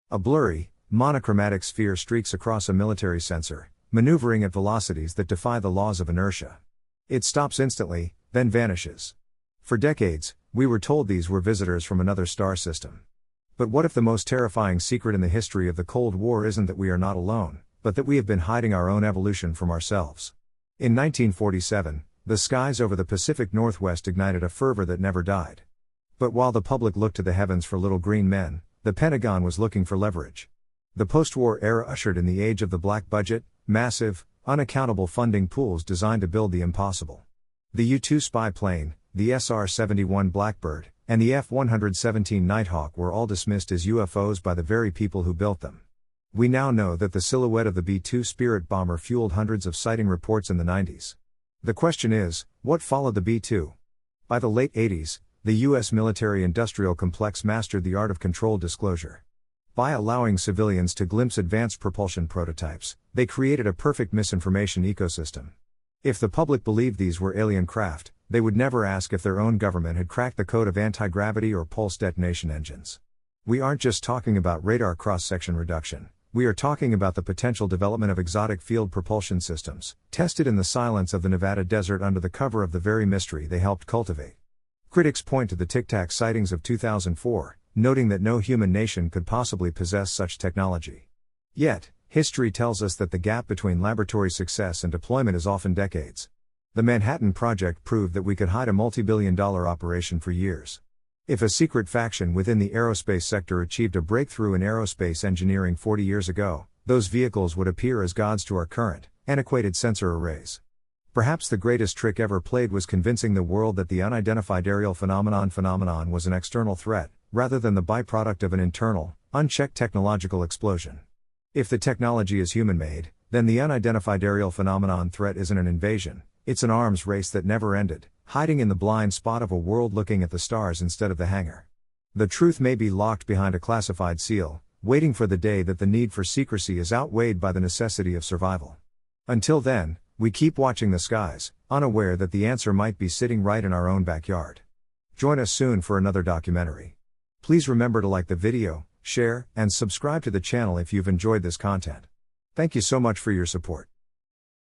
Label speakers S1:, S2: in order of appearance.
S1: A blurry, monochromatic sphere streaks across a military sensor, maneuvering at velocities that defy the laws of inertia. It stops instantly, then vanishes. For decades, we were told these were visitors from another star system. But what if the most terrifying secret in the history of the Cold War isn't that we are not alone, but that we have been hiding our own evolution from ourselves? In 1947, the skies over the Pacific Northwest ignited a fervor that never died. But while the public looked to the heavens for little green men, the Pentagon was looking for leverage. The post-war era ushered in the age of the black budget, massive, unaccountable funding pools designed to build the impossible. The U-2 spy plane, the SR-71 Blackbird, and the F-117 Nighthawk were all dismissed as UFOs by the very people who built them. We now know that the silhouette of the B-2 Spirit bomber fueled hundreds of sighting reports in the 90s. The question is, what followed the B-2? By the late 80s, the U.S. military-industrial complex mastered the art of controlled disclosure. By allowing civilians to glimpse advanced propulsion prototypes, they created a perfect misinformation ecosystem. If the public believed these were alien craft, they would never ask if their own government had cracked the code of anti-gravity or pulse detonation engines. We aren't just talking about radar cross-section reduction, we are talking about the potential development of exotic field propulsion systems, tested in the silence of the Nevada desert under the cover of the very mystery they helped cultivate. Critics point to the Tic Tac sightings of 2004, noting that no human nation could possibly possess such technology. Yet, history tells us that the gap between laboratory success and deployment is often decades. The Manhattan Project proved that we could hide a multi-billion-dollar operation for years. If a secret faction within the aerospace sector achieved a breakthrough in aerospace engineering 40 years ago, those vehicles would appear as gods to our current, antiquated sensor arrays. Perhaps the greatest trick ever played was convincing the world that the unidentified aerial phenomenon was an external threat, rather than the byproduct of an internal, unchecked technological explosion. If the technology is human-made, then the unidentified aerial phenomenon threat isn't an invasion, it's an arms race that never ended, hiding in the blind spot of a world looking at the stars instead of the hangar. The truth may be locked behind a classified seal, waiting for the day that the need for secrecy is outweighed by the necessity of survival. Until then, we keep watching the skies, unaware that the answer might be sitting right in our own backyard. Join us soon for another documentary. Please remember to like the video, share, and subscribe to the channel if you've enjoyed this content. Thank you so much for your support.